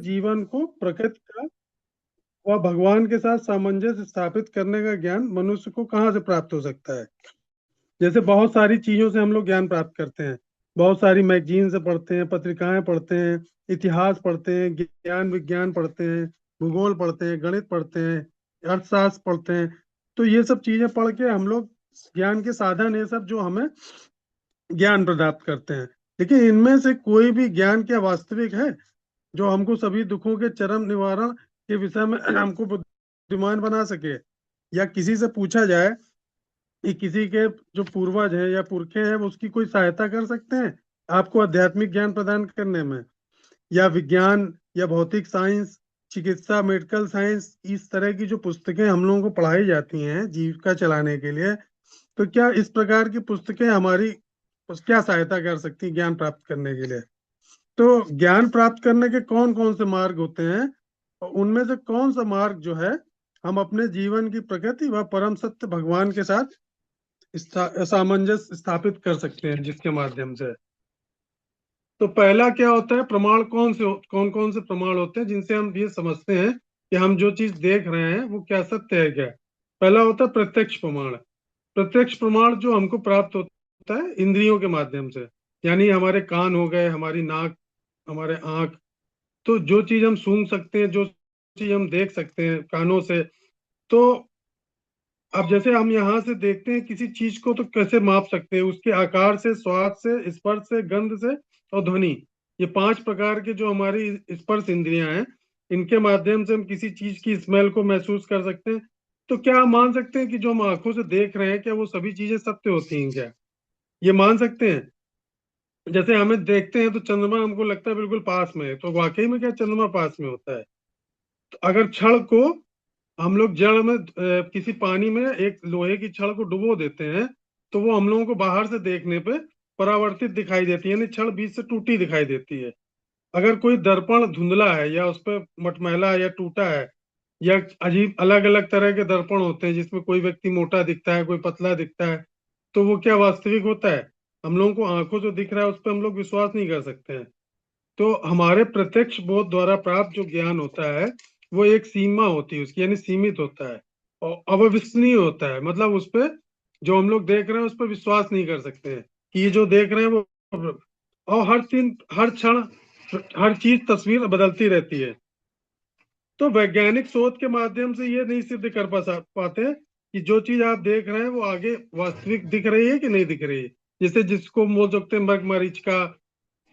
जीवन को प्रकृति का व भगवान के साथ सामंजस्य स्थापित करने का ज्ञान मनुष्य को कहाँ से प्राप्त हो सकता है। जैसे बहुत सारी चीजों से हम लोग ज्ञान प्राप्त करते हैं, बहुत सारी मैगजीन से पढ़ते हैं, पत्रिकाएं पढ़ते हैं, इतिहास पढ़ते हैं, ज्ञान विज्ञान पढ़ते हैं, भूगोल पढ़ते हैं, गणित पढ़ते हैं, अर्थशास्त्र पढ़ते हैं। तो ये सब चीजें पढ़ के हम लोग ज्ञान के साधन ये सब जो हमें ज्ञान प्राप्त करते हैं। लेकिन इनमें से कोई भी ज्ञान क्या वास्तविक है जो हमको सभी दुखों के चरम निवारण के विषय में हमको बुद्धिमान बना सके। या किसी से पूछा जाए कि किसी के जो पूर्वज हैं या पुरखे हैं वो उसकी कोई सहायता कर सकते हैं आपको आध्यात्मिक ज्ञान प्रदान करने में। या विज्ञान या भौतिक साइंस, चिकित्सा, मेडिकल साइंस, इस तरह की जो पुस्तकें हम लोगों को पढ़ाई जाती हैं जीविका चलाने के लिए, तो क्या इस प्रकार की पुस्तकें हमारी क्या सहायता कर सकती हैं ज्ञान प्राप्त करने के लिए। तो ज्ञान प्राप्त करने के कौन कौन से मार्ग होते हैं और उनमें से कौन सा मार्ग जो है हम अपने जीवन की प्रकृति व परम सत्य भगवान के साथ सामंजस्य स्थापित कर सकते हैं जिसके माध्यम से। तो पहला क्या होता है, प्रमाण कौन कौन से प्रमाण होते हैं जिनसे हम ये समझते हैं कि हम जो चीज देख रहे हैं वो क्या सत्य है क्या। पहला होता है प्रत्यक्ष प्रमाण। प्रत्यक्ष प्रमाण जो हमको प्राप्त होता है इंद्रियों के माध्यम से, यानी हमारे कान हो गए, हमारी नाक, हमारे आंख। तो जो चीज हम सूंघ सकते हैं, जो चीज हम देख सकते हैं कानों से, तो अब जैसे हम यहाँ से देखते हैं किसी चीज को तो कैसे माप सकते हैं, उसके आकार से, स्वाद से, स्पर्श से, गंध से और ध्वनि। ये 5 प्रकार के जो हमारी स्पर्श इंद्रियां हैं, इनके माध्यम से हम किसी चीज की स्मेल को महसूस कर सकते हैं। तो क्या हम मान सकते हैं कि जो हम आंखों से देख रहे हैं क्या वो सभी चीजें सत्य होती हैं क्या, ये मान सकते हैं। जैसे हमें देखते हैं तो चंद्रमा हमको लगता है बिल्कुल पास में है, तो वाकई में क्या चंद्रमा पास में होता है। तो अगर छड़ को हम लोग जड़ में किसी पानी में एक लोहे की छड़ को डुबो देते हैं तो वो हम लोगों को बाहर से देखने पे परावर्तित दिखाई देती है, यानी छड़ बीच से टूटी दिखाई देती है। अगर कोई दर्पण धुंधला है या उस पर मटमैला या टूटा है, या अजीब अलग अलग तरह के दर्पण होते हैं जिसमें कोई व्यक्ति मोटा दिखता है, कोई पतला दिखता है, तो वो क्या वास्तविक होता है। हम लोगों को आंखों से दिख रहा है उस पर हम लोग विश्वास नहीं कर सकते हैं। तो हमारे प्रत्यक्ष बोध द्वारा प्राप्त जो ज्ञान होता है वो एक सीमा होती है उसकी, यानी सीमित होता है और अविश्वसनीय होता है। मतलब उस पे जो हम लोग देख रहे हैं उस पर विश्वास नहीं कर सकते हैं कि ये जो देख रहे हैं वो, और हर क्षण हर चीज तस्वीर बदलती रहती है। तो वैज्ञानिक शोध के माध्यम से ये नहीं सिद्ध कर पाते कि जो चीज आप देख रहे हैं वो आगे वास्तविक दिख रही है कि नहीं दिख रही है। जैसे जिसको हम बोल सकते हैं मृग मरीचिका।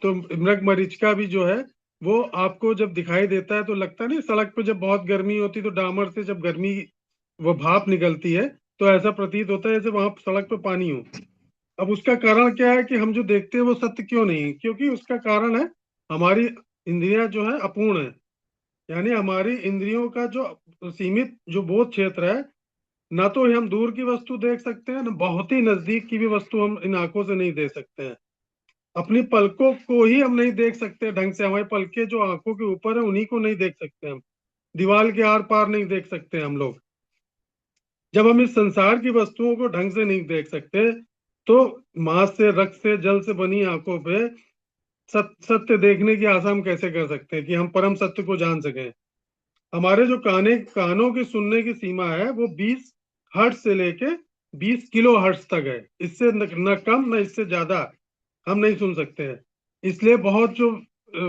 तो मृग मरीचिका भी जो है वो आपको जब दिखाई देता है तो लगता नहीं, सड़क पे जब बहुत गर्मी होती है तो डामर से जब गर्मी वो भाप निकलती है तो ऐसा प्रतीत होता है जैसे वहां सड़क पे पानी हो। अब उसका कारण क्या है कि हम जो देखते हैं वो सत्य क्यों नहीं है, क्योंकि उसका कारण है हमारी इंद्रियां जो है अपूर्ण है। यानी हमारी इंद्रियों का जो सीमित जो बोध क्षेत्र है, ना तो हम दूर की वस्तु देख सकते हैं, ना बहुत ही नजदीक की भी वस्तु हम इन आंखों से नहीं देख सकते हैं। अपनी पलकों को ही हम नहीं देख सकते ढंग से, हमारी पलकें जो आंखों के ऊपर है उन्हीं को नहीं देख सकते हम। दीवार के आर पार नहीं देख सकते हम लोग। जब हम इस संसार की वस्तुओं को ढंग से नहीं देख सकते तो मांस से, रक्त से, जल से बनी आंखों पे सत्य देखने की आशा हम कैसे कर सकते हैं कि हम परम सत्य को जान सकें। हमारे जो कानों की सुनने की सीमा है वो 20 हर्ट्ज से लेके 20 किलो हर्ट्ज तक है। इससे न कम न इससे ज्यादा हम नहीं सुन सकते हैं। इसलिए बहुत जो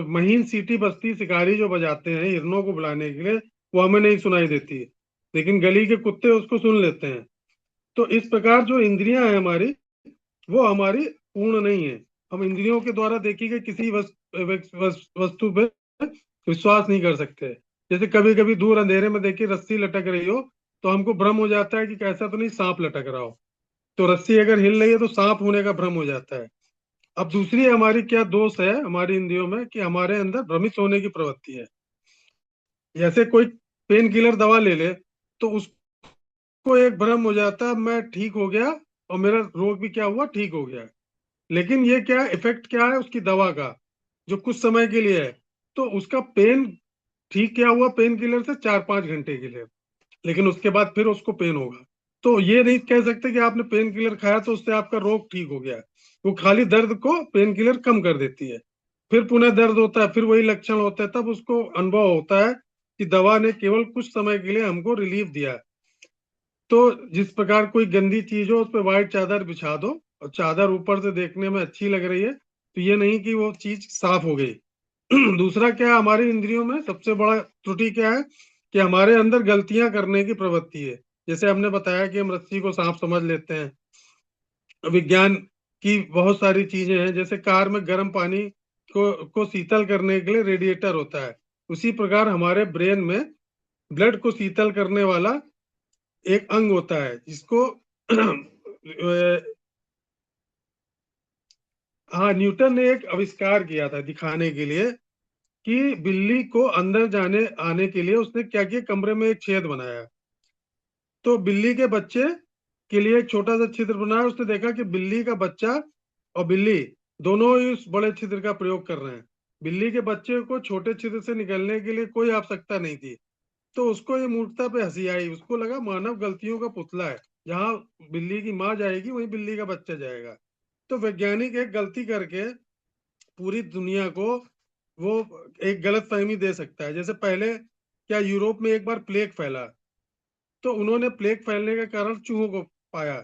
महीन सीटी बजती शिकारी जो बजाते हैं हिरणों को बुलाने के लिए, वो हमें नहीं सुनाई देती है, लेकिन गली के कुत्ते उसको सुन लेते हैं। तो इस प्रकार जो इंद्रियां हैं हमारी, वो हमारी पूर्ण नहीं है। हम इंद्रियों के द्वारा देखी गई किसी वस्तु पे विश्वास नहीं कर सकते। जैसे कभी कभी दूर अंधेरे में देखिए रस्सी लटक रही हो तो हमको भ्रम हो जाता है कि कैसा तो नहीं सांप लटक रहा हो। तो रस्सी अगर हिल रही है तो सांप होने का भ्रम हो जाता है। अब दूसरी हमारी क्या दोष है हमारी इंद्रियों में कि हमारे अंदर भ्रमित होने की प्रवृत्ति है। जैसे कोई पेन किलर दवा ले ले तो उसको एक भ्रम हो जाता है मैं ठीक हो गया और मेरा रोग भी क्या हुआ, ठीक हो गया। लेकिन ये क्या इफेक्ट क्या है उसकी दवा का, जो कुछ समय के लिए है। तो उसका पेन ठीक क्या हुआ पेन किलर से 4-5 घंटे के लिए, लेकिन उसके बाद फिर उसको पेन होगा। तो ये नहीं कह सकते कि आपने पेन किलर खाया तो उससे आपका रोग ठीक हो गया। वो खाली दर्द को पेन किलर कम कर देती है। फिर पुनः दर्द होता है, फिर वही लक्षण होता है, तब उसको अनुभव होता है कि दवा ने केवल कुछ समय के लिए हमको रिलीफ दिया। तो जिस प्रकार कोई गंदी चीज हो उस पर व्हाइट चादर बिछा दो, और चादर ऊपर से देखने में अच्छी लग रही है, तो ये नहीं कि वो चीज साफ हो गई। दूसरा क्या है, हमारी इंद्रियों में सबसे बड़ा त्रुटि क्या है कि हमारे अंदर गलतियां करने की प्रवृत्ति है। जैसे हमने बताया कि हम रस्सी को सांप समझ लेते हैं। विज्ञान की बहुत सारी चीजें हैं, जैसे कार में गर्म पानी को शीतल करने के लिए रेडिएटर होता है, उसी प्रकार हमारे ब्रेन में ब्लड को शीतल करने वाला एक अंग होता है, जिसको हाँ, न्यूटन ने एक आविष्कार किया था दिखाने के लिए कि बिल्ली को अंदर जाने आने के लिए उसने क्या किया, कमरे में एक छेद बनाया। तो बिल्ली के बच्चे के लिए एक छोटा सा छिद्र बनाया। उसने देखा कि बिल्ली का बच्चा और बिल्ली दोनों ही उस बड़े छिद्र का प्रयोग कर रहे हैं। बिल्ली के बच्चे को छोटे छिद्र से निकलने के लिए कोई आवश्यकता नहीं थी। तो उसको ये मूर्खता पे हंसी आई, उसको लगा मानव गलतियों का पुतला है, जहां बिल्ली की माँ जाएगी वहीं बिल्ली का बच्चा जाएगा। तो वैज्ञानिक एक गलती करके पूरी दुनिया को वो एक गलत फहमी दे सकता है। जैसे पहले क्या, यूरोप में एक बार प्लेग फैला, तो उन्होंने प्लेग फैलने के कारण चूहों को पाया,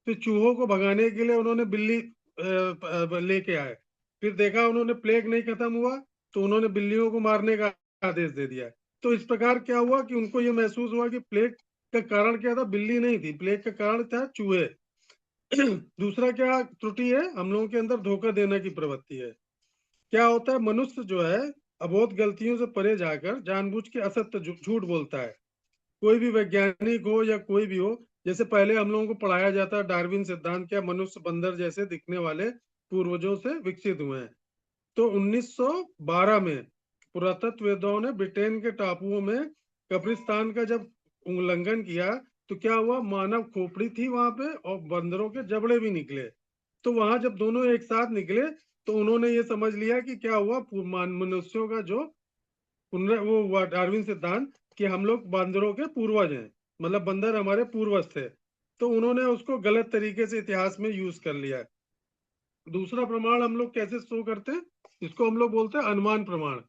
फिर चूहों को भगाने के लिए उन्होंने बिल्ली लेके आए। फिर देखा उन्होंने प्लेग नहीं खत्म हुआ, तो उन्होंने बिल्लियों को मारने का आदेश दे दिया। तो इस प्रकार क्या हुआ कि उनको ये महसूस हुआ कि प्लेग का कारण क्या था, बिल्ली नहीं थी, प्लेग का कारण था चूहे। दूसरा क्या त्रुटि है, हम लोगों के अंदर धोखा देने की प्रवृत्ति है। क्या होता है, मनुष्य जो है अबोध गलतियों से परे जाकर जानबूझ के असत्य झूठ बोलता है। कोई भी वैज्ञानिक हो या कोई भी हो, जैसे पहले हम लोगों को पढ़ाया जाता है डार्विन सिद्धांत, क्या मनुष्य बंदर जैसे दिखने वाले पूर्वजों से विकसित हुए हैं। तो 1912 में पुरातत्ववेदाओं ने ब्रिटेन के टापुओं में कब्रिस्तान का जब उल्लंघन किया, तो क्या हुआ, मानव खोपड़ी थी वहां पे और बंदरों के जबड़े भी निकले। तो वहां जब दोनों एक साथ निकले, तो उन्होंने ये समझ लिया कि क्या हुआ, मनुष्यों का जो वो हुआ डार्विन सिद्धांत, कि हम लोग बंदरों के पूर्वज हैं, मतलब बंदर हमारे पूर्वज थे। तो उन्होंने उसको गलत तरीके से इतिहास में यूज कर लिया है। दूसरा प्रमाण हम लोग कैसे शो करते हैं, इसको हम लोग बोलते हैं अनुमान प्रमाण।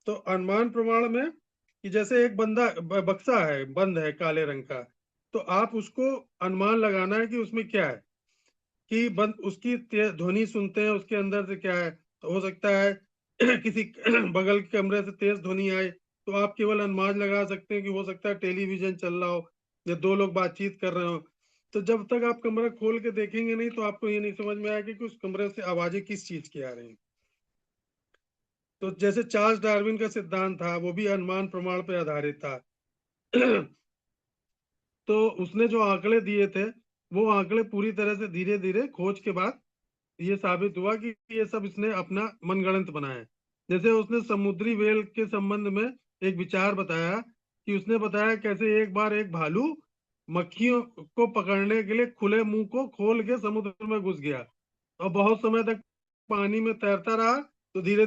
तो अनुमान प्रमाण में कि जैसे एक बक्सा है, बंद है काले रंग का, तो आप उसको अनुमान लगाना है कि उसमें क्या है, कि बंद उसकी ध्वनि सुनते हैं, उसके अंदर से क्या है। तो हो सकता है किसी बगल के कमरे से तेज ध्वनि आए, तो आप केवल अनुमान लगा सकते हैं कि हो सकता है टेलीविजन चल रहा हो या दो लोग बातचीत कर रहे हो। तो जब तक आप कमरा खोल के देखेंगे नहीं, तो आपको ये नहीं समझ में आएगा कि उस कमरे से आवाजें किस चीज की आ रही हैं। तो जैसे चार्ल्स डार्विन का सिद्धांत था, वो भी अनुमान प्रमाण पर आधारित था। तो उसने जो आंकड़े दिए थे, वो आंकड़े पूरी तरह से धीरे धीरे खोज के बाद ये साबित हुआ कि ये सब इसने अपना मनगढ़ंत बनाया है। जैसे उसने समुद्री व्हेल के संबंध में एक विचार बताया, कि उसने बताया कैसे एक बार एक भालू मक्खियों को पकड़ने के लिए खुले मुंह को खोल के समुद्र में घुस गया और बहुत समय तक पानी में तैरता रहा। तो धीरे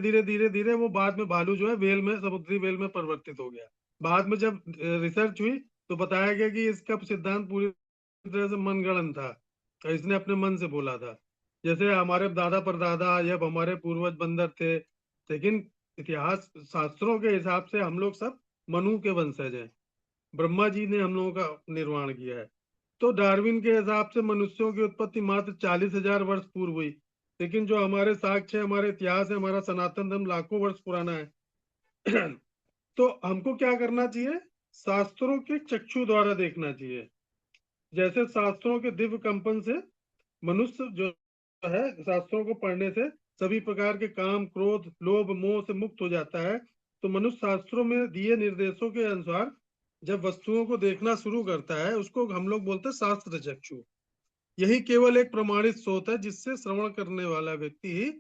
धीरे वो बाद में भालू जो है वेल में, समुद्री वेल में परिवर्तित हो गया। बाद में जब रिसर्च हुई, तो बताया गया कि इसका सिद्धांत पूरी तरह से मनगढ़ंत था, तो इसने अपने मन से बोला था। जैसे हमारे दादा परदादा या हमारे पूर्वज बंदर थे, लेकिन इतिहास शास्त्रों के हिसाब से हम लोग सब मनु के वंशज हैं। ब्रह्मा जी ने हम लोगों का निर्माण किया है। तो डार्विन के हिसाब से मनुष्यों की उत्पत्ति मात्र 40,000 वर्ष पूर्व हुई, लेकिन जो हमारे साक्ष्य, हमारे इतिहास है, हमारा सनातन धर्म लाखों वर्ष पुराना है। तो हमको क्या करना चाहिए, शास्त्रों के चक्षु द्वारा देखना चाहिए। जैसे शास्त्रों के दिव्य कंपन से मनुष्य जो है, शास्त्रों को पढ़ने से सभी प्रकार के काम, क्रोध, लोभ, मोह से मुक्त हो जाता है। तो मनुष्य शास्त्रों में दिए निर्देशों के अनुसार जब वस्तुओं को देखना शुरू करता है, उसको हम लोग बोलते हैं शास्त्र चक्षु। यही केवल एक प्रमाणित स्रोत है जिससे श्रवण करने वाला व्यक्ति ही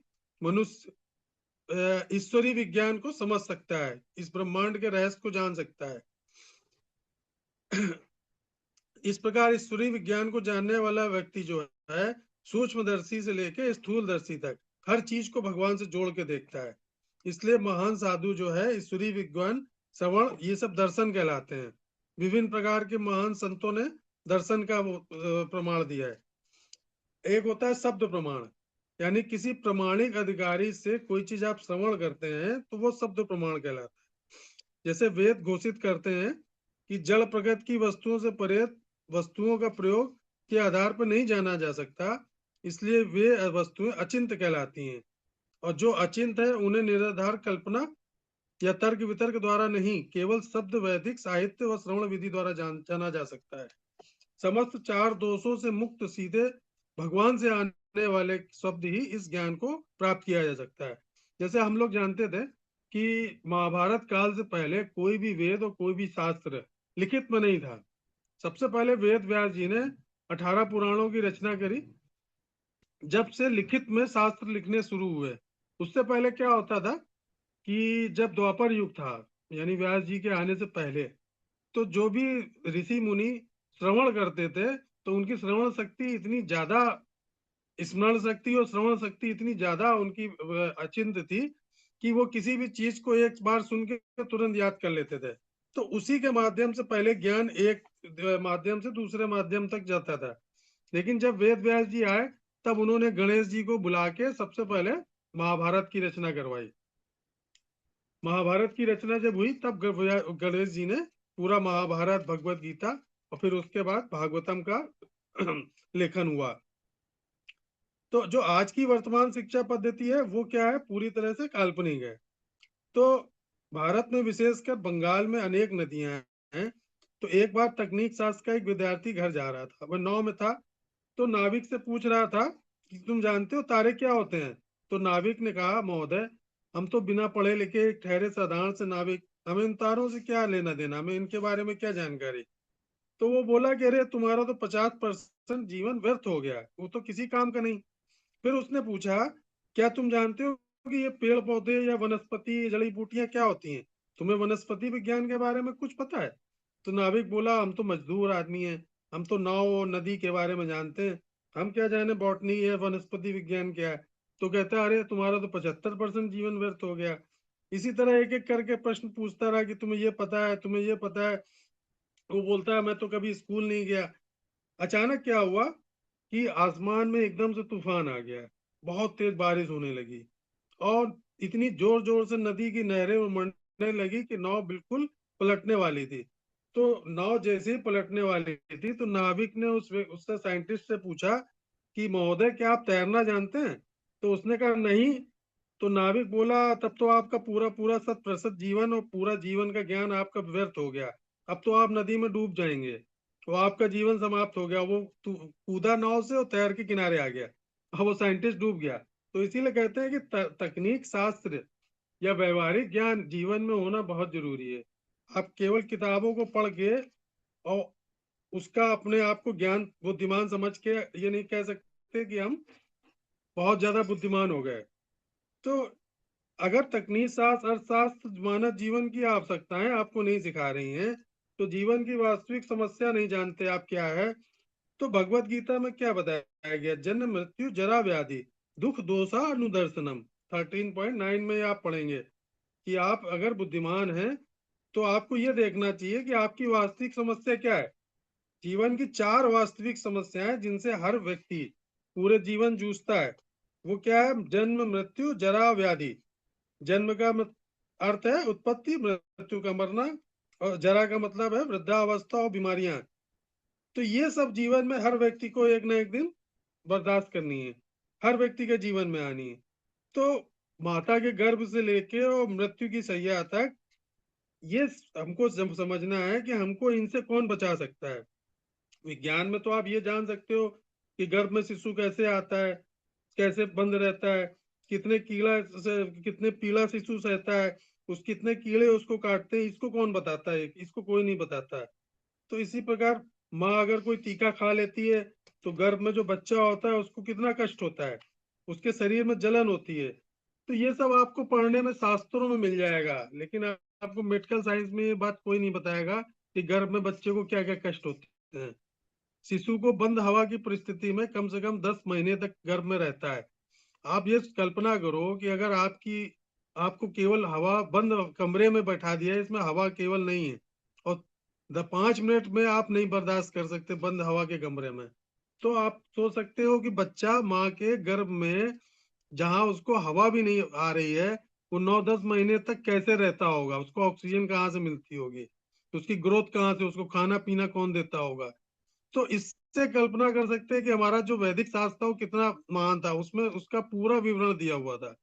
मनुष्य ईश्वरीय विज्ञान को समझ सकता है, इस ब्रह्मांड के रहस्य को जान सकता है। इस प्रकार ईश्वरीय विज्ञान को जानने वाला व्यक्ति जो है, सूक्ष्मदर्शी से लेकर स्थूलदर्शी तक हर चीज को भगवान से जोड़ के देखता है। इसलिए महान साधु जो है, ईश्वरीय विज्ञान, श्रवण, ये सब दर्शन कहलाते हैं। विभिन्न प्रकार के महान संतों ने दर्शन का प्रमाण दिया है। एक होता है शब्द प्रमाण। यानी किसी प्रमाणिक अधिकारी से कोई चीज आप श्रवण करते हैं तो वो शब्द प्रमाण कहलाता है। जैसे वेद घोषित करते हैं कि जड़ प्रकृति की वस्तुओं से परे वस्तुओं का प्रयोग के आधार पर नहीं जाना जा सकता, इसलिए वे वस्तुएं अचिंत कहलाती हैं। और जो अचिंत है उन्हें निराधार कल्पना या तर्क वितर्क द्वारा नहीं, केवल शब्द वैदिक साहित्य व श्रवण विधि द्वारा जाना जा सकता है। समस्त चार दोषों से मुक्त सीधे भगवान से आने वाले शब्द ही इस ज्ञान को प्राप्त किया जा सकता है। जैसे हम लोग जानते थे कि महाभारत काल से पहले कोई भी वेद और कोई भी शास्त्र लिखित में नहीं था। सबसे पहले वेद व्यास जी ने 18 पुराणों की रचना करी। जब से लिखित में शास्त्र लिखने शुरू हुए, उससे पहले क्या होता था कि जब द्वापर युग था, यानी व्यास जी के आने से पहले, तो जो भी ऋषि मुनि श्रवण करते थे तो उनकी श्रवण शक्ति इतनी ज्यादा, स्मरण शक्ति और श्रवण शक्ति इतनी ज्यादा उनकी अचिंत थी कि वो किसी भी चीज को एक बार सुन के तुरंत याद कर लेते थे। तो उसी के माध्यम से पहले ज्ञान एक माध्यम से दूसरे माध्यम तक जाता था। लेकिन जब वेद व्यास जी आए तब उन्होंने गणेश जी को बुला के सबसे पहले महाभारत की रचना करवाई। महाभारत की रचना जब हुई तब गणेश जी ने पूरा महाभारत, भगवत गीता और फिर उसके बाद भागवतम का लेखन हुआ। तो जो आज की वर्तमान शिक्षा पद्धति है वो क्या है, पूरी तरह से काल्पनिक है। तो भारत में विशेषकर बंगाल में अनेक नदियां हैं। तो एक बार तकनीक शास्त्र का एक विद्यार्थी घर जा रहा था, वह नाव में था। तो नाविक से पूछ रहा था कि तुम जानते हो तारे क्या होते हैं। तो नाविक ने कहा, महोदय हम तो बिना पढ़े लिखे एक ठहरे साधारण से नाविक, हमें इन तारों से क्या लेना देना, हमें इनके बारे में क्या जानकारी। तो वो बोला कि अरे तुम्हारा तो 50% जीवन व्यर्थ हो गया, वो तो किसी काम का नहीं। फिर उसने पूछा, क्या तुम जानते हो कि ये पेड़ पौधे या वनस्पति जड़ी बूटियां क्या होती हैं, तुम्हें वनस्पति विज्ञान के बारे में कुछ पता है। तो नाविक बोला, हम तो मजदूर आदमी हैं, हम तो नाव और नदी के बारे में जानते हैं, हम क्या जाने बॉटनी है वनस्पति विज्ञान क्या है। तो कहता है, अरे तुम्हारा तो 75% जीवन व्यर्थ हो गया। इसी तरह एक एक करके प्रश्न पूछता रहा कि तुम्हें ये पता है, तुम्हें ये पता है। वो बोलता है, मैं तो कभी स्कूल नहीं गया। अचानक क्या हुआ कि आसमान में एकदम से तूफान आ गया, बहुत तेज बारिश होने लगी और इतनी जोर जोर से नदी की नहरें उमड़ने लगी कि नाव बिल्कुल पलटने वाली थी। तो नाव जैसे ही पलटने वाली थी तो नाविक ने उससे साइंटिस्ट से पूछा कि महोदय क्या आप तैरना जानते हैं। तो उसने कहा नहीं। तो नाविक बोला, तब तो आपका पूरा पूरा 100% जीवन और पूरा जीवन का ज्ञान आपका व्यर्थ हो गया। अब तो आप नदी में डूब जाएंगे, तो आपका जीवन समाप्त हो गया। वो कूदा नाव से और तैर के किनारे आ गया और वो साइंटिस्ट डूब गया। तो इसीलिए कहते हैं कि तकनीक शास्त्र या व्यवहारिक ज्ञान जीवन में होना बहुत जरूरी है। आप केवल किताबों को पढ़ के और उसका अपने आप को ज्ञान बुद्धिमान समझ के ये नहीं कह सकते कि हम बहुत ज्यादा बुद्धिमान हो गए। तो अगर तकनीक शास्त्र अर्थशास्त्र मानव जीवन की आवश्यकताएं आपको नहीं सिखा रही हैं, तो जीवन की वास्तविक समस्या नहीं जानते आप क्या है। तो भगवत गीता में क्या बताया गया, जन्म मृत्यु जरा व्याधि दुख दोषा अनुदर्शनम 13.9 में आप पढ़ेंगे कि आप अगर बुद्धिमान हैं तो आपको यह देखना चाहिए कि आपकी वास्तविक समस्या क्या है। जीवन की 4 वास्तविक समस्याएं जिनसे हर व्यक्ति पूरे जीवन जूझता है, वो क्या है, जन्म मृत्यु जरा व्याधि। जन्म का अर्थ है उत्पत्ति, मृत्यु का मरना, और जरा का मतलब है वृद्धावस्था और बीमारियां। तो ये सब जीवन में हर व्यक्ति को एक ना एक दिन बर्दाश्त करनी है, हर व्यक्ति के जीवन में आनी है। तो माता के गर्भ से लेके और मृत्यु की सैया तक ये हमको समझना है कि हमको इनसे कौन बचा सकता है। विज्ञान में तो आप ये जान सकते हो कि गर्भ में शिशु कैसे आता है, कैसे बंद रहता है, कितने कीड़ा से कितने पीड़ा शिशु सहता है, उस कितने कीड़े उसको काटते हैं, इसको कौन बताता है, इसको कोई नहीं बताता है। तो इसी प्रकार माँ अगर कोई टीका खा लेती है तो गर्भ में जो बच्चा होता है उसको कितना कष्ट होता है, उसके शरीर में जलन होती है। तो ये सब आपको पढ़ने में शास्त्रों में मिल जाएगा, लेकिन आपको मेडिकल साइंस में ये बात कोई नहीं बताएगा कि गर्भ में बच्चे को क्या क्या कष्ट होते हैं। शिशु को बंद हवा की परिस्थिति में कम से कम 10 महीने तक गर्भ में रहता है। आप ये कल्पना करो कि अगर आपको केवल हवा बंद कमरे में बैठा दिया है, इसमें हवा केवल नहीं है, और 5 मिनट में आप नहीं बर्दाश्त कर सकते बंद हवा के कमरे में, तो आप सोच सकते हो कि बच्चा माँ के गर्भ में, जहां उसको हवा भी नहीं आ रही है, वो 9-10 महीने तक कैसे रहता होगा, उसको ऑक्सीजन कहाँ से मिलती होगी, उसकी ग्रोथ कहाँ से, उसको खाना पीना कौन देता होगा। तो इससे कल्पना कर सकते हैं कि हमारा जो वैदिक शास्त्र था वो कितना महान था, उसमें उसका पूरा विवरण दिया हुआ था।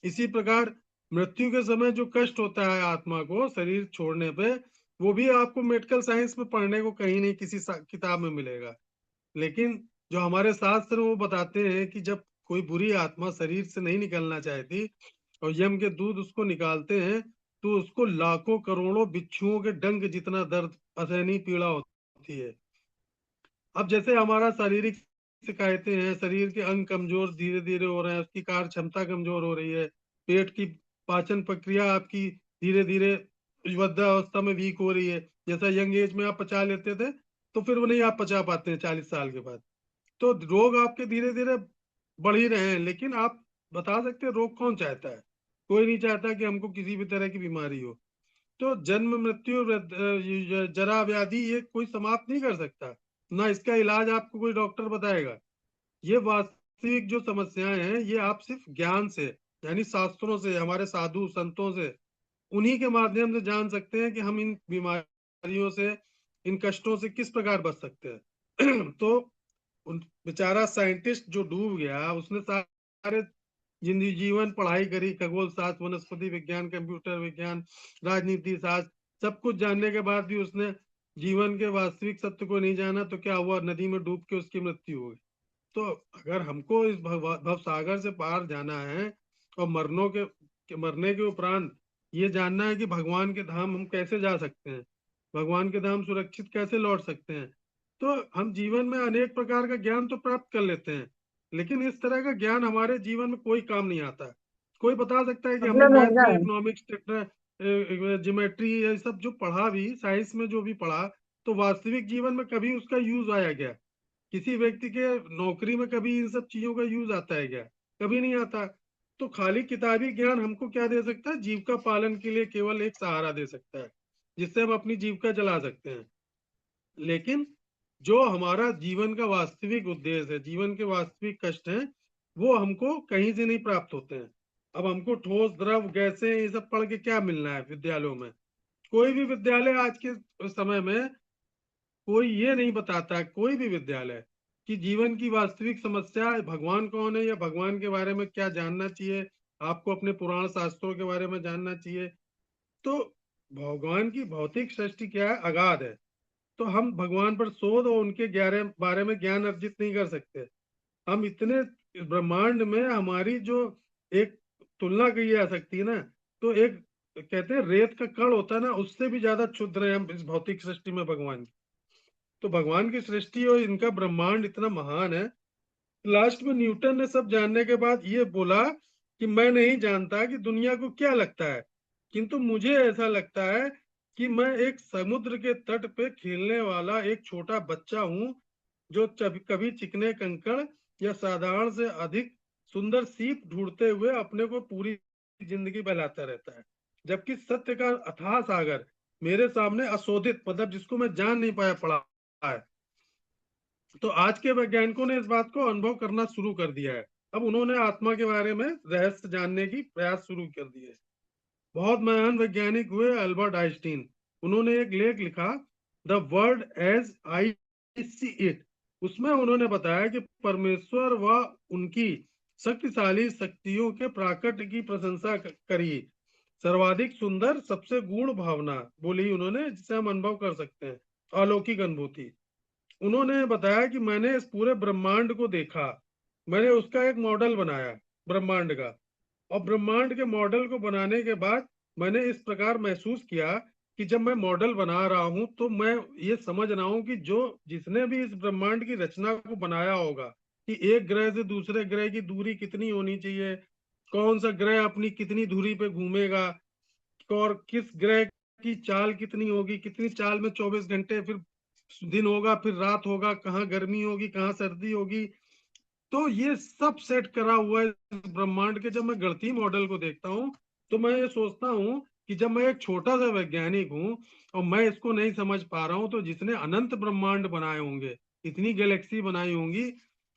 इसी प्रकार मृत्यु के समय जो कष्ट होता है आत्मा को शरीर छोड़ने पे, वो भी आपको मेडिकल साइंस में पढ़ने को कहीं नहीं किसी किताब में मिलेगा। लेकिन जो हमारे शास्त्र वो बताते हैं कि जब कोई बुरी आत्मा शरीर से नहीं निकलना चाहती और यम के दूत उसको निकालते हैं, तो उसको लाखों करोड़ों बिच्छुओं के डंक जितना दर्द, असहनीय पीड़ा होती है। अब जैसे हमारा शारीरिक शिकायतें हैं, शरीर के अंग कमजोर धीरे धीरे हो रहे हैं, उसकी कार्य क्षमता कमजोर हो रही है, पेट की पाचन प्रक्रिया आपकी धीरे धीरे वृद्धावस्था में वीक हो रही है। जैसा यंग एज में आप पचा लेते थे, तो फिर वो नहीं आप पचा पाते हैं 40 साल के बाद। तो रोग आपके धीरे धीरे बढ़ ही रहे हैं, लेकिन आप बता सकते हैं रोग कौन चाहता है? कोई नहीं चाहता कि हमको किसी भी तरह की बीमारी हो। तो जन्म मृत्यु जरा व्याधि ये कोई समाप्त नहीं कर सकता, ना इसका इलाज आपको कोई डॉक्टर बताएगा। ये वास्तविक जो समस्याएं हैं, ये आप सिर्फ ज्ञान से, यानी शास्त्रों से, हमारे साधु संतों से, उन्हीं के माध्यम से जान सकते हैं कि हम इन बीमारियों से, इन कष्टों से किस प्रकार बच सकते हैं। तो उन बेचारा साइंटिस्ट जो डूब गया, उसने सारे जिंदगी जीवन पढ़ाई करी, खगोल शास्त्र, वनस्पति विज्ञान, कंप्यूटर विज्ञान, राजनीति शास्त्र, सब कुछ जानने के बाद भी उसने जीवन के वास्तविक सत्य को नहीं जाना, तो क्या हुआ, नदी में डूब के उसकी मृत्यु हो गई। तो अगर हमको इस भव सागर से पार जाना है और मरने के उपरांत ये जानना है कि भगवान के धाम हम कैसे जा सकते हैं, भगवान के धाम सुरक्षित कैसे लौट सकते हैं, तो हम जीवन में अनेक प्रकार का ज्ञान तो प्राप्त कर लेते हैं, लेकिन इस तरह का ज्ञान हमारे जीवन में कोई काम नहीं आता। कोई बता सकता है कि हमने मतलब है मैथ ना। में इकोनॉमिक्स, ज्योमेट्री, ये सब जो पढ़ा भी, साइंस में जो भी पढ़ा, तो वास्तविक जीवन में कभी उसका यूज आया क्या? किसी व्यक्ति के नौकरी में कभी इन सब चीजों का यूज आता है क्या? कभी नहीं आता। तो खाली किताबी ज्ञान हमको क्या दे सकता है? जीविका पालन के लिए केवल एक सहारा दे सकता है, जिससे हम अपनी जीविका चला सकते हैं। लेकिन जो हमारा जीवन का वास्तविक उद्देश्य है, जीवन के वास्तविक कष्ट हैं, वो हमको कहीं से नहीं प्राप्त होते हैं। अब हमको ठोस, द्रव, गैसें, ये सब पढ़ के क्या मिलना है विद्यालयों में? कोई भी विद्यालय आज के समय में कोई ये नहीं बताता, कोई भी विद्यालय, कि जीवन की वास्तविक समस्या भगवान कौन है, या भगवान के बारे में क्या जानना चाहिए, आपको अपने पुराण शास्त्रों के बारे में जानना चाहिए। तो भगवान की भौतिक सृष्टि क्या है? अगाध है। तो हम भगवान पर शोध और उनके बारे में ज्ञान अर्जित नहीं कर सकते। हम इतने ब्रह्मांड में हमारी जो एक तुलना की जा सकती है ना, तो एक कहते हैं रेत का कण होता है ना, उससे भी ज्यादा क्षुद्र है हम इस भौतिक सृष्टि में भगवान की। तो भगवान की सृष्टि और इनका ब्रह्मांड इतना महान है। लास्ट में न्यूटन ने सब जानने के बाद ये बोला कि मैं नहीं जानता कि दुनिया को क्या लगता है, किंतु मुझे ऐसा लगता है कि मैं एक समुद्र के तट पे खेलने वाला एक छोटा बच्चा हूँ, जो कभी चिकने कंकड़ या साधारण से अधिक सुंदर सीप ढूंढते हुए अपने को पूरी जिंदगी बहलाता रहता है, जबकि सत्य का अथाह सागर मेरे सामने अशोधित, मतलब जिसको मैं जान नहीं पाया, पड़ा है। तो आज के वैज्ञानिकों ने इस बात को अनुभव करना शुरू कर दिया है। अब उन्होंने आत्मा के बारे में रहस्य जानने की प्रयास शुरू कर दिए। बहुत महान वैज्ञानिक हुए अल्बर्ट आइंस्टीन। उन्होंने एक लेख लिखा, the world as I see it. उसमें उन्होंने बताया कि परमेश्वर व उनकी शक्तिशाली शक्तियों के प्राकट्य की प्रशंसा करी। सर्वाधिक सुंदर, सबसे गूढ़ भावना बोली उन्होंने, जिसे हम अनुभव कर सकते हैं, अलौकिक अनुभूति। उन्होंने बताया कि मैंने इस पूरे ब्रह्मांड को देखा, मैंने उसका एक मॉडल बनाया ब्रह्मांड का, और ब्रह्मांड के मॉडल को बनाने के बाद मैंने इस प्रकार महसूस किया कि जब मैं मॉडल बना रहा हूं, तो मैं ये समझ रहा हूं कि जो जिसने भी इस ब्रह्मांड की रचना को बनाया होगा, कि एक ग्रह से दूसरे ग्रह की दूरी कितनी होनी चाहिए, कौन सा ग्रह अपनी कितनी दूरी पे घूमेगा, और किस ग्रह की चाल कितनी होगी, कितनी चाल में 24 घंटे फिर दिन होगा, फिर रात होगा, कहाँ गर्मी होगी, कहाँ सर्दी होगी। तो ये सब सेट करा हुआ है इस ब्रह्मांड के। जब मैं गणितीय मॉडल को देखता हूँ, तो मैं ये सोचता हूँ कि जब मैं एक छोटा सा वैज्ञानिक हूँ और मैं इसको नहीं समझ पा रहा हूँ, तो जिसने अनंत ब्रह्मांड बनाए होंगे, इतनी गैलेक्सी बनाई होंगी,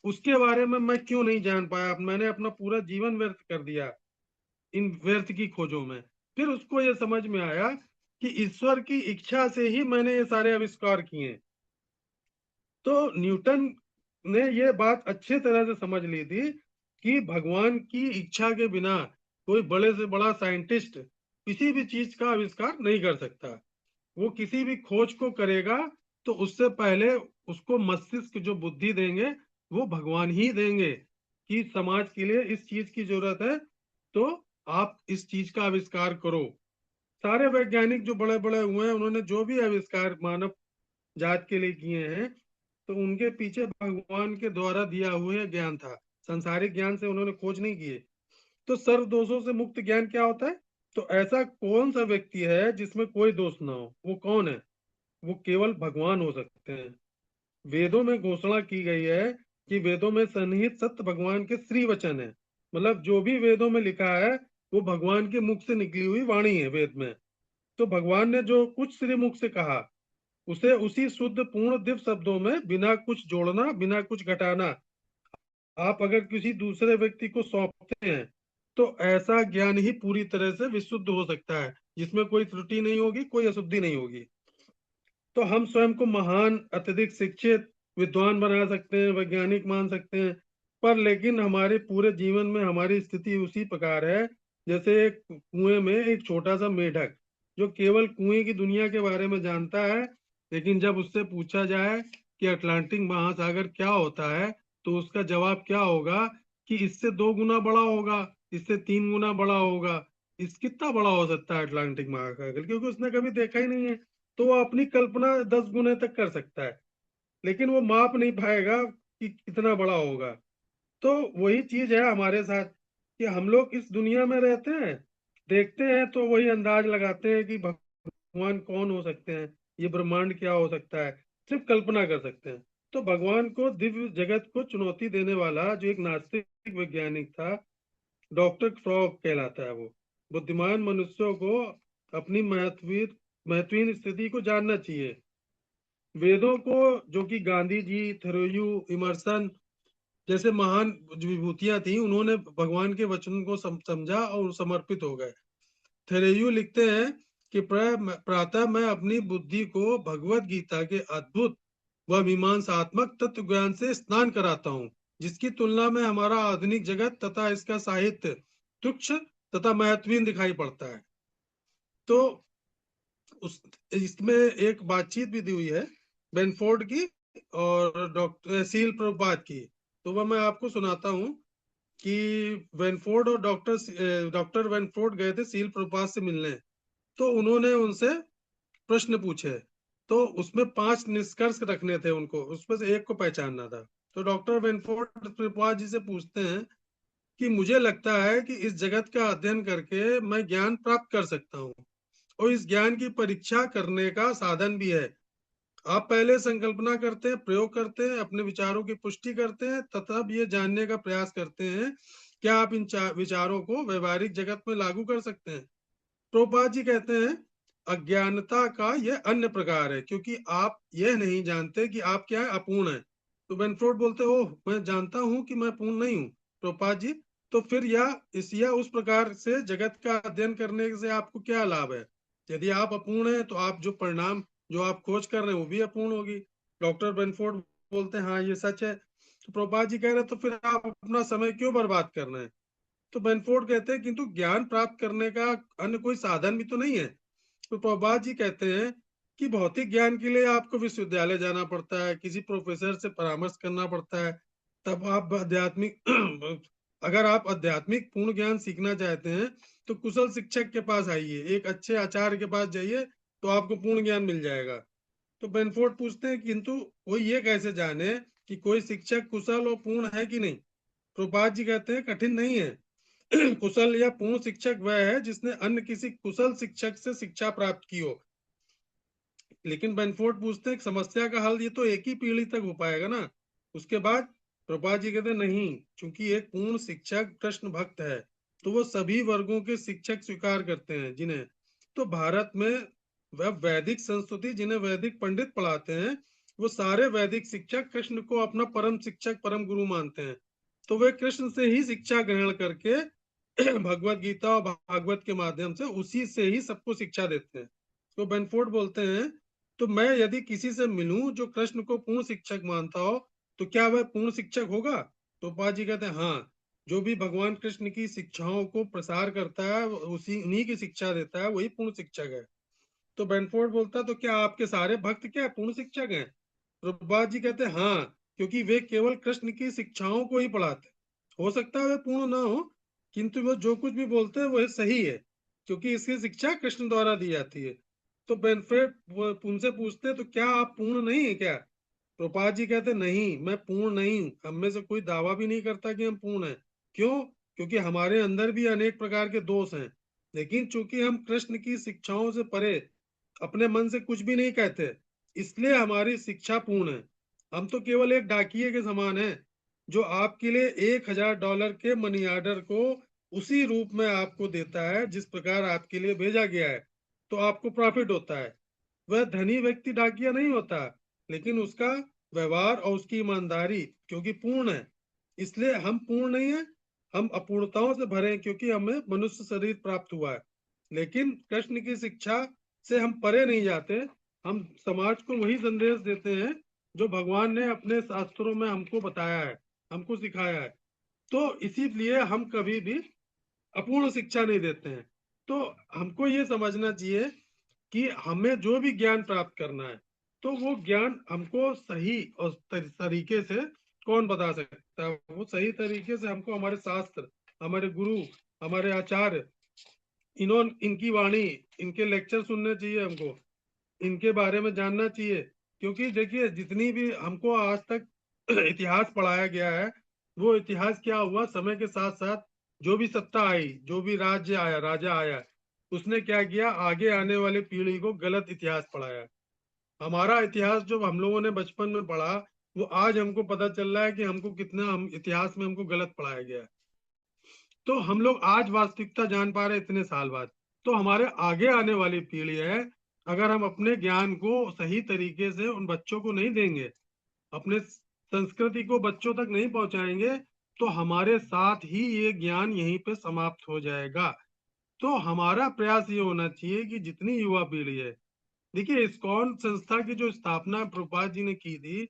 उसके बारे में मैं क्यों नहीं जान पाया? मैंने अपना पूरा जीवन व्यर्थ कर दिया इन व्यर्थ की खोजों में। फिर उसको ये समझ में आया कि ईश्वर की इच्छा से ही मैंने ये सारे आविष्कार किए। तो न्यूटन ने ये बात अच्छे तरह से समझ ली थी कि भगवान की इच्छा के बिना कोई बड़े से बड़ा साइंटिस्ट किसी भी चीज का आविष्कार नहीं कर सकता। वो किसी भी खोज को करेगा तो उससे पहले उसको मस्तिष्क जो बुद्धि देंगे वो भगवान ही देंगे कि समाज के लिए इस चीज की जरूरत है, तो आप इस चीज का आविष्कार करो। सारे वैज्ञानिक जो बड़े बड़े हुए हैं उन्होंने जो भी आविष्कार मानव जात के लिए किए हैं, तो उनके पीछे भगवान के द्वारा दिया हुआ ज्ञान था। संसारिक ज्ञान से उन्होंने खोज नहीं किए। तो सर्व दोषों से मुक्त ज्ञान क्या होता है? तो ऐसा कौन सा व्यक्ति है जिसमें कोई दोष ना हो? वो कौन है? वो केवल भगवान हो सकते हैं। वेदों में घोषणा की गई है कि वेदों में सन्निहित सत्य भगवान के श्री वचन है। मतलब जो भी वेदों में लिखा है वो भगवान के मुख से निकली हुई वाणी है वेद में। तो भगवान ने जो कुछ श्री मुख से कहा उसे उसी शुद्ध पूर्ण दिव्य शब्दों में बिना कुछ जोड़ना बिना कुछ घटाना आप अगर किसी दूसरे व्यक्ति को सौंपते हैं तो ऐसा ज्ञान ही पूरी तरह से विशुद्ध हो सकता है, जिसमें कोई त्रुटि नहीं होगी, कोई अशुद्धि नहीं होगी। तो हम स्वयं को महान, अत्यधिक शिक्षित, विद्वान बना सकते हैं, वैज्ञानिक मान सकते हैं, पर लेकिन हमारे पूरे जीवन में हमारी स्थिति उसी प्रकार है जैसे एक कुएं में एक छोटा सा मेढक जो केवल कुएं की दुनिया के बारे में जानता है। लेकिन जब उससे पूछा जाए कि अटलांटिक महासागर क्या होता है, तो उसका जवाब क्या होगा कि इससे 2 गुना बड़ा होगा, इससे 3 गुना बड़ा होगा। इस कितना बड़ा हो सकता है अटलांटिक महासागर, क्योंकि उसने कभी देखा ही नहीं है। तो वो अपनी कल्पना 10 गुने तक कर सकता है, लेकिन वो माप नहीं पाएगा कि कितना बड़ा होगा। तो वही चीज है हमारे साथ कि हम लोग इस दुनिया में रहते हैं, देखते हैं तो वही अंदाज लगाते हैं कि भगवान कौन हो सकते हैं, ये ब्रह्मांड क्या हो सकता है, सिर्फ कल्पना कर सकते हैं। तो भगवान को दिव्य जगत को चुनौती देने वाला जो एक नास्तिक वैज्ञानिक था, डॉक्टर फ्रॉग कहलाता है वो। बुद्धिमान मनुष्यों को अपनी महत्वहीन महत्वहीन स्थिति को जानना चाहिए। वेदों को, जो कि गांधी जी, थेरेयू, इमर्सन जैसे महान जो विभूतियां थी, उन्होंने भगवान के वचन को समझा और समर्पित हो गए। थेरेयू लिखते हैं कि प्रातः मैं अपनी बुद्धि को भगवत गीता के अद्भुत व मीमांसात्मक तत्व ज्ञान से स्नान कराता हूँ, जिसकी तुलना में हमारा आधुनिक जगत तथा इसका साहित्य तुच्छ तथा महत्वहीन दिखाई पड़ता है। तो उस इसमें एक बातचीत भी दी हुई है बेनफोर्ड की और डॉक्टर सील प्रभुपाद की। तो वह मैं आपको सुनाता हूँ कि वेनफोर्ड और डॉक्टर वेनफोर्ड गए थे सील प्रभुपाद से मिलने। तो उन्होंने उनसे प्रश्न पूछे, तो उसमें 5 निष्कर्ष रखने थे उनको, उसमें से एक को पहचानना था। तो डॉक्टर वेनफोर्ड प्रभुपाद जी से पूछते हैं कि मुझे लगता है कि इस जगत का अध्ययन करके मैं ज्ञान प्राप्त कर सकता हूँ और इस ज्ञान की परीक्षा करने का साधन भी है। आप पहले संकल्पना करते हैं, प्रयोग करते हैं, अपने विचारों की पुष्टि करते हैं, तथा ये जानने का प्रयास करते हैं क्या आप इन विचारों को व्यवहारिक जगत में लागू कर सकते हैं। प्रभुपाद जी कहते हैं अज्ञानता का यह अन्य प्रकार है, क्योंकि आप यह नहीं जानते कि आप क्या है, अपूर्ण है। तो बेनफ्रोड बोलते हो मैं जानता हूं कि मैं पूर्ण नहीं हूँ। प्रभुपाद जी, तो फिर या उस प्रकार से जगत का अध्ययन करने से आपको क्या लाभ है? यदि आप अपूर्ण है तो आप जो परिणाम जो आप खोज कर रहे हैं वो भी अपूर्ण होगी। डॉक्टर बेनफोर्ड बोलते हैं हाँ ये सच है। तो प्रभुपाद जी कह रहे तो फिर आप अपना समय क्यों बर्बाद कर रहे हैं? तो बेनफोर्ड कहते हैं किंतु ज्ञान प्राप्त करने का अन्य कोई साधन भी तो नहीं है। तो प्रभुपाद जी कहते हैं कि भौतिक ज्ञान के लिए आपको विश्वविद्यालय जाना पड़ता है, किसी प्रोफेसर से परामर्श करना पड़ता है, तब आप आध्यात्मिक अगर आप आध्यात्मिक पूर्ण ज्ञान सीखना चाहते हैं तो कुशल शिक्षक के पास आइए, एक अच्छे आचार्य के पास जाइए, तो आपको पूर्ण ज्ञान मिल जाएगा। तो बेनफोर्ड पूछते हैं किंतु वो ये कैसे जाने कि कोई शिक्षक कुशल और पूर्ण है कि नहीं? प्रभुपाद जी कहते हैं कठिन नहीं है। कुशल या पूर्ण शिक्षक वह है जिसने अन्य किसी कुशल शिक्षक से शिक्षा प्राप्त की हो। लेकिन बेनफोर्ड पूछते हैं समस्या का हल ये तो एक ही पीढ़ी तक हो पाएगा ना, उसके बाद? प्रभुपाद जी कहते हैं नहीं, क्योंकि एक पूर्ण शिक्षक कृष्ण भक्त है तो वो सभी वर्गों के शिक्षक स्वीकार करते हैं जिन्हें। तो भारत में वह वैदिक संस्कृति जिन्हें वैदिक पंडित पढ़ाते हैं वो सारे वैदिक शिक्षक कृष्ण को अपना परम शिक्षक परम गुरु मानते हैं, तो वे कृष्ण से ही शिक्षा ग्रहण करके भगवत गीता और भागवत के माध्यम से उसी से ही सबको शिक्षा देते हैं। तो बेनफोर्ड बोलते हैं, तो मैं यदि किसी से मिलूं जो कृष्ण को पूर्ण शिक्षक मानता हो, तो क्या वह पूर्ण शिक्षक होगा? तो पा जी कहते हैं हाँ, जो भी भगवान कृष्ण की शिक्षाओं को प्रसार करता है, उसी उन्हीं की शिक्षा देता है, वही पूर्ण शिक्षक है। तो बेनफोर्ड बोलता है, तो क्या आपके सारे भक्त क्या पूर्ण शिक्षक हैं? प्रभुपाद जी कहते हैं हाँ, क्योंकि वे केवल कृष्ण की शिक्षाओं को ही पढ़ाते हैं। हो सकता है वे पूर्ण ना हो, किंतु वो जो कुछ भी बोलते हैं वह सही है, क्योंकि इसकी शिक्षा कृष्ण द्वारा दी जाती है। तो बेनफोर्ड उनसे पूछते हैं, तो क्या आप पूर्ण नहीं है क्या? प्रभुपाद जी कहते नहीं, मैं पूर्ण नहीं हूँ, हम में से कोई दावा भी नहीं करता कि हम पूर्ण हैं। क्यों? क्योंकि हमारे अंदर भी अनेक प्रकार के दोष हैं, लेकिन चूंकि हम कृष्ण की शिक्षाओं से परे अपने मन से कुछ भी नहीं कहते, इसलिए हमारी शिक्षा पूर्ण है। हम तो केवल एक डाकिए के समान हैं, जो आपके लिए $1000 के मनी ऑर्डर को उसी रूप में आपको देता है जिस प्रकार आपके लिए भेजा गया है, तो आपको प्रॉफिट होता है। वह धनी व्यक्ति डाकिया नहीं होता, लेकिन उसका व्यवहार और उसकी ईमानदारी क्योंकि पूर्ण है। इसलिए हम पूर्ण नहीं है, हम अपूर्णताओं से भरे हैं, क्योंकि हमें मनुष्य शरीर प्राप्त हुआ है। लेकिन कृष्ण की शिक्षा से हम परे नहीं जाते, हम समाज को वही संदेश देते हैं जो भगवान ने अपने शास्त्रों में हमको बताया है, हमको सिखाया है। तो इसीलिए हम कभी भी अपूर्ण शिक्षा नहीं देते हैं। तो हमको ये समझना चाहिए कि हमें जो भी ज्ञान प्राप्त करना है, तो वो ज्ञान हमको सही और तरीके से कौन बता सकता है? वो सही तरीके से हमको हमारे शास्त्र, हमारे गुरु, हमारे आचार्य, इनकी वाणी, इनके लेक्चर सुनने चाहिए हमको, इनके बारे में जानना चाहिए। क्योंकि देखिए, जितनी भी हमको आज तक इतिहास पढ़ाया गया है, वो इतिहास क्या हुआ, समय के साथ साथ जो भी सत्ता आई, जो भी राज्य आया, राजा आया, उसने क्या किया, आगे आने वाली पीढ़ी को गलत इतिहास पढ़ाया। हमारा इतिहास जो हम लोगों ने बचपन में पढ़ा, वो आज हमको पता चल रहा है कि हमको कितना हम इतिहास में हमको गलत पढ़ाया गया है। तो हम लोग आज वास्तविकता जान पा रहे इतने साल बाद। तो हमारे आगे आने वाली पीढ़ी है, अगर हम अपने ज्ञान को सही तरीके से उन बच्चों को नहीं देंगे, अपने संस्कृति को बच्चों तक नहीं पहुंचाएंगे, तो हमारे साथ ही ये ज्ञान यहीं पे समाप्त हो जाएगा। तो हमारा प्रयास ये होना चाहिए कि जितनी युवा पीढ़ी है, देखिए इस्कॉन संस्था की जो स्थापना प्रभुपाद जी ने की थी,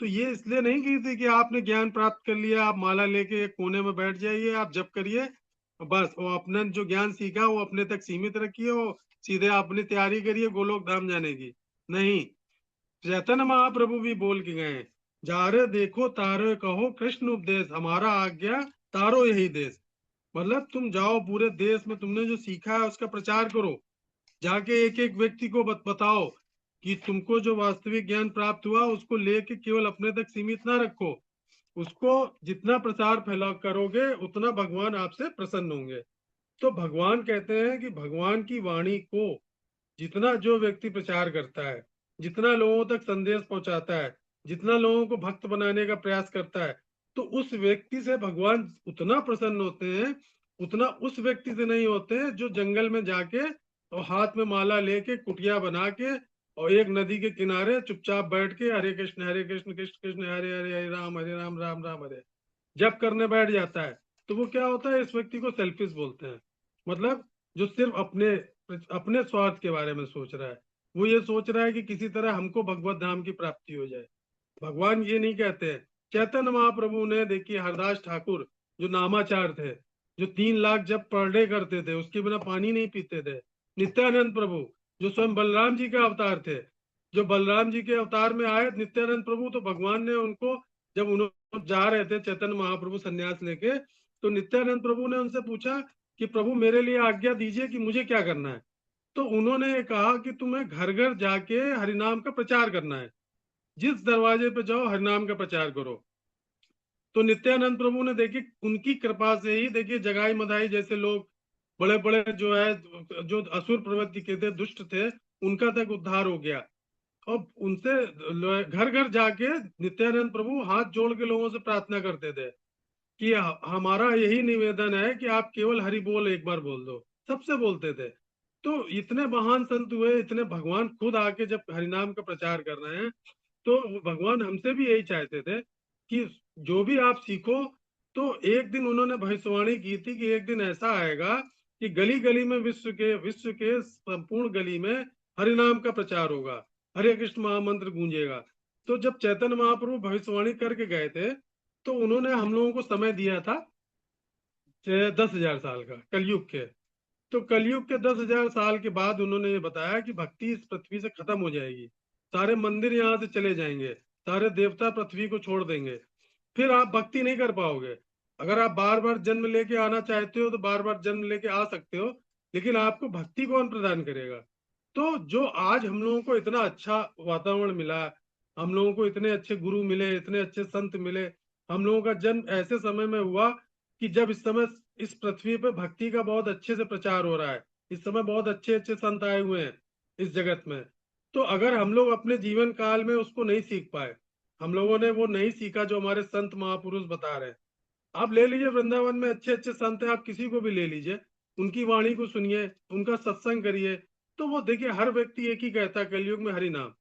तो ये इसलिए नहीं की थी कि आपने ज्ञान प्राप्त कर लिया, आप माला लेके एक कोने में बैठ जाइए, आप जप करिए, बस वो अपना जो ज्ञान सीखा वो अपने तक सीमित रखिए, वो सीधे अपनी तैयारी करिए गोलोक धाम जाने की। नहीं, चैतन्य महाप्रभु भी बोल के गए, जारे देखो तारे कहो कृष्ण उपदेश, हमारा आज्ञा तारो यही देश। मतलब तुम जाओ पूरे देश में, तुमने जो सीखा है उसका प्रचार करो, जाके एक एक व्यक्ति को बताओ कि तुमको जो वास्तविक ज्ञान प्राप्त हुआ उसको लेके केवल अपने तक सीमित ना रखो, उसको जितना प्रसार फैला करोगे उतना भगवान आपसे प्रसन्न होंगे। तो भगवान कहते हैं कि भगवान की वाणी को जितना जो व्यक्ति प्रचार करता है, जितना लोगों तक संदेश पहुंचाता है, जितना लोगों को भक्त बनाने का प्रयास करता है, तो उस व्यक्ति से भगवान उतना प्रसन्न होते हैं, उतना उस व्यक्ति से नहीं होते हैं जो जंगल में जाके और हाथ में माला लेके कुटिया बना के और एक नदी के किनारे चुपचाप बैठ के हरे कृष्ण कृष्ण कृष्ण हरे हरे, हरे राम राम राम हरे जब करने बैठ जाता है। तो वो क्या होता है, इस व्यक्ति को सेल्फिश बोलते हैं। मतलब जो सिर्फ अपने अपने स्वार्थ के बारे में सोच रहा है, वो ये सोच रहा है कि किसी तरह हमको भगवत धाम की प्राप्ति हो जाए। भगवान ये नहीं कहते हैं। चैतन्य महाप्रभु ने, देखिए हरदास ठाकुर जो नामाचार थे, जो 3 लाख जब पर डे करते थे, उसके बिना पानी नहीं पीते थे। नित्यानंद प्रभु जो स्वयं बलराम जी का अवतार थे, जो बलराम जी के अवतार में आए नित्यानंद प्रभु, तो भगवान ने उनको, जब उन्होंने जा रहे थे चैतन्य महाप्रभु सन्यास लेके, तो नित्यानंद प्रभु ने उनसे पूछा कि प्रभु मेरे लिए आज्ञा दीजिए कि मुझे क्या करना है। तो उन्होंने कहा कि तुम्हें घर घर जाके हरिनाम का प्रचार करना है, जिस दरवाजे पे जाओ हरिनाम का प्रचार करो। तो नित्यानंद प्रभु ने, देखिए उनकी कृपा से ही, देखिए जगाई मधाई जैसे लोग, बड़े बड़े जो है, जो असुर प्रवृत्ति के थे, दुष्ट थे, उनका तक उद्धार हो गया। और उनसे घर घर जाके नित्यानंद प्रभु हाथ जोड़ के लोगों से प्रार्थना करते थे कि हमारा यही निवेदन है कि आप केवल हरि बोल एक बार बोल दो, सबसे बोलते थे। तो इतने महान संत हुए, इतने भगवान खुद आके जब हरिनाम का प्रचार कर रहे हैं, तो भगवान हमसे भी यही चाहते थे कि जो भी आप सीखो, तो एक दिन उन्होंने भविष्यवाणी की थी कि एक दिन ऐसा आएगा कि गली गली में विश्व के संपूर्ण गली में हरि नाम का प्रचार होगा, हरे कृष्ण महामंत्र गूंजेगा। तो जब चैतन्य महाप्रभु भविष्यवाणी करके गए थे, तो उन्होंने हम लोगों को समय दिया था 10,000 साल का, कलयुग के। तो कलयुग के 10,000 साल के बाद उन्होंने ये बताया कि भक्ति इस पृथ्वी से खत्म हो जाएगी, सारे मंदिर यहाँ से चले जाएंगे, सारे देवता पृथ्वी को छोड़ देंगे, फिर आप भक्ति नहीं कर पाओगे। अगर आप बार बार जन्म लेके आना चाहते हो तो बार बार जन्म लेके आ सकते हो, लेकिन आपको भक्ति कौन प्रदान करेगा? तो जो आज हम लोगों को इतना अच्छा वातावरण मिला, हम लोगों को इतने अच्छे गुरु मिले, इतने अच्छे संत मिले, हम लोगों का जन्म ऐसे समय में हुआ कि जब इस समय इस पृथ्वी पे भक्ति का बहुत अच्छे से प्रचार हो रहा है, इस समय बहुत अच्छे अच्छे संत आए हुए हैं इस जगत में। तो अगर हम लोग अपने जीवन काल में उसको नहीं सीख पाए, हम लोगों ने वो नहीं सीखा जो हमारे संत महापुरुष बता रहे हैं। आप ले लीजिए वृंदावन में अच्छे अच्छे संत हैं, आप किसी को भी ले लीजिए, उनकी वाणी को सुनिए, उनका सत्संग करिए, तो वो देखिए हर व्यक्ति एक ही कहता है कलयुग में हरि नाम,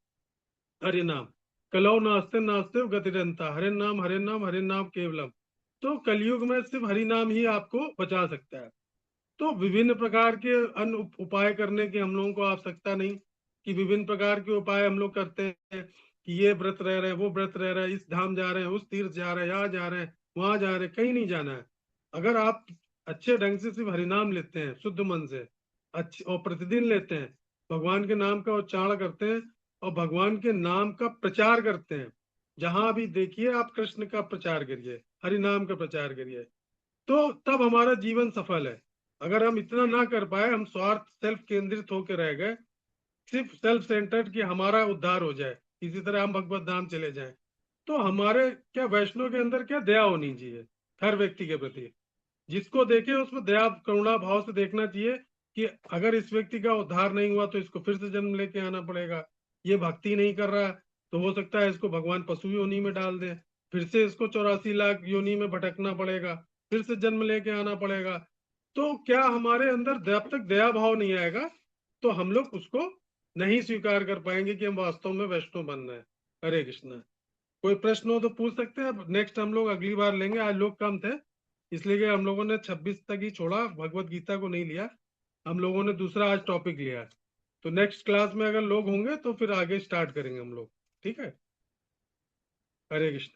हरि नाम। कलौ नास्ते नास्ते गतिरंता, हरे नाम हरे नाम केवलम। तो कलयुग में सिर्फ हरि नाम ही आपको बचा सकता है। तो विभिन्न प्रकार के अन्य उपाय करने की हम लोगों को आवश्यकता नहीं, कि विभिन्न प्रकार के उपाय हम लोग करते हैं कि ये व्रत रह रहे हैं, वो व्रत रह रहे हैं, इस धाम जा रहे हैं, उस तीर्थ जा रहे हैं, यहाँ जा रहे हैं, वहां जा रहे हैं, कहीं नहीं जाना है। अगर आप अच्छे ढंग से सिर्फ हरिनाम लेते हैं शुद्ध मन से, अच्छे और प्रतिदिन लेते हैं, भगवान के नाम का उच्चारण करते हैं और भगवान के नाम का प्रचार करते हैं, जहां भी देखिए आप कृष्ण का प्रचार करिए, हरि नाम का प्रचार करिए, तो तब हमारा जीवन सफल है। अगर हम इतना ना कर पाए, हम स्वार्थ सेल्फ केंद्रित होकर रह गए, सिर्फ सेल्फ सेंटर्ड कि हमारा उद्धार हो जाए, इसी तरह हम भगवत धाम चले जाएं, तो हमारे क्या वैष्णव के अंदर क्या दया होनी चाहिए हर व्यक्ति के प्रति, जिसको देखे उसमें दया करुणा भाव से देखना चाहिए कि अगर इस व्यक्ति का उद्धार नहीं हुआ तो इसको फिर से जन्म लेके आना पड़ेगा, ये भक्ति नहीं कर रहा तो हो सकता है इसको भगवान पशु योनि में डाल दे, फिर से इसको 84 लाख योनि में भटकना पड़ेगा, फिर से जन्म लेके आना पड़ेगा। तो क्या हमारे अंदर जब तक दया भाव नहीं आएगा, तो हम लोग उसको नहीं स्वीकार कर पाएंगे कि हम वास्तव में वैष्णव बन रहे हैं। हरे कृष्णा। कोई प्रश्न हो तो पूछ सकते हैं, नेक्स्ट हम लोग अगली बार लेंगे, आज लोग कम थे इसलिए कि हम लोगों ने 26 तक ही छोड़ा, भगवत गीता को नहीं लिया, हम लोगों ने दूसरा आज टॉपिक लिया है। तो नेक्स्ट क्लास में अगर लोग होंगे तो फिर आगे स्टार्ट करेंगे हम लोग, ठीक है? हरे कृष्ण।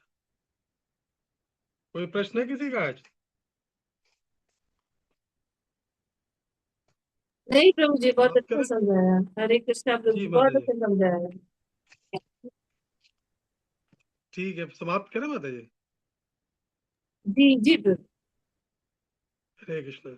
कोई प्रश्न है किसी का आज? नहीं प्रभु जी, बहुत समाप्त अच्छा करें? समझाया। हरे कृष्णा प्रभु जी जी, माता बहुत जी। अच्छा समझाया। ठीक है, समाप्त करें माता जी? जी जी प्रभु। हरे कृष्ण।